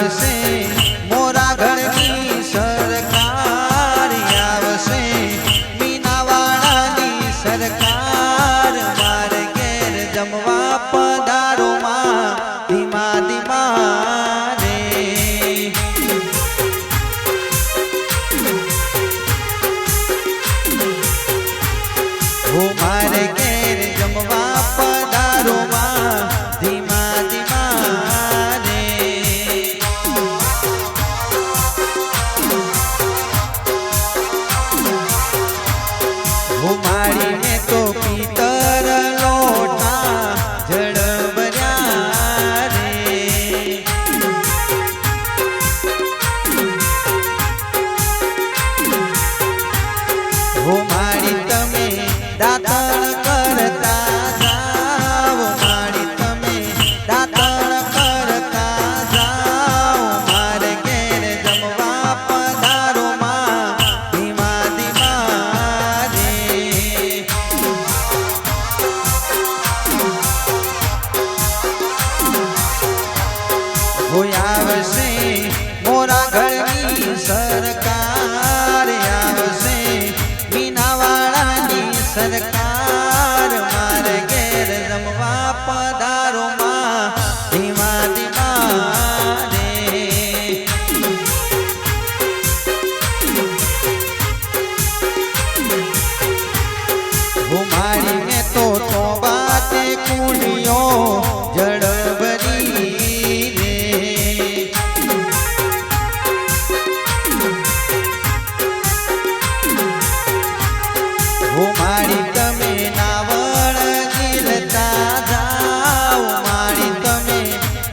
આવશે મોરા ઘરની સરકાર આવશે મીનાવાળાની સરકાર મારે ઘેર જમવા પધારો માં ધીમા ધીમા રે ઓ મારે ઘેર જમવા પધારો માં ધીમા ધીમા રે ઓ મારીને તો પિતર લોટા જળ ભર્યા રે ઓ મારી તમે દાતણ કરતા જાઓ મારી તમે દાતણ કરતા જાઓ મારે ઘેર જમવા પધારો માં ધીમા ધીમા રે હોય આવશે મોરા ઘરની સરકાર આવશે મીનાવાળાની સરકાર મારે ઘેર રમવા પધારો માં ધીમા ધીમા રે મારીને તો બાતે કુંડિયો જળ ભરી રે મારી તમે નાવળ ગીરતા જાઓ મારી તમે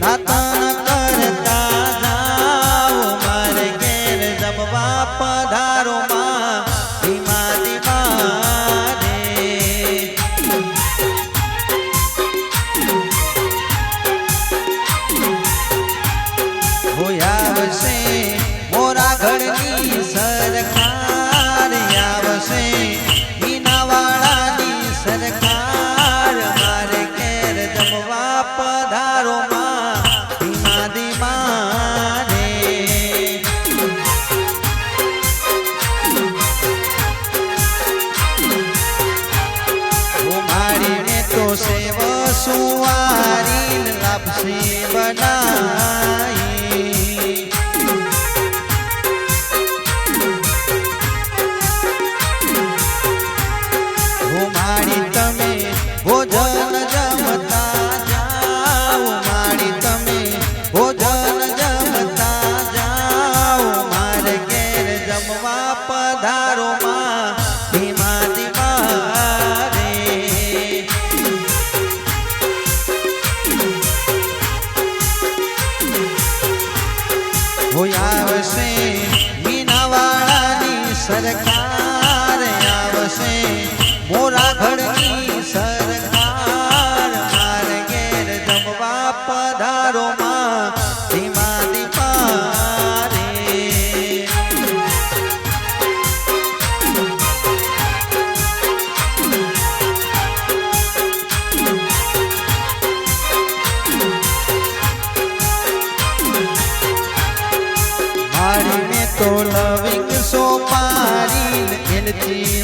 દાતણ કરતા જાઓ મારે ઘેર જમવા પધારો માં ધીમા ધીમા રે હોય આવશે મોરા ઘરની સરકાર આવશે સરકાર મારે ઘેર જમવા પધારો માં ધીમા ધીમા રે મારીને તો સેવ સુવારી લાપસી બનાઈ મારી તમે ભોજન જમતા જાઓ મારી તમે ભોજન જમતા જાઓ મારે ઘેર જમવા પધારો માં ધીમા ધીમા રે હોય આવશે મીનાવાળાની સરકાર આવશે મોરા ઘરની સરકાર મારે ઘેર જમવા પધારો માં ધીમા ધીમા રે મારીને તો લવિંગ સોપારી એલચી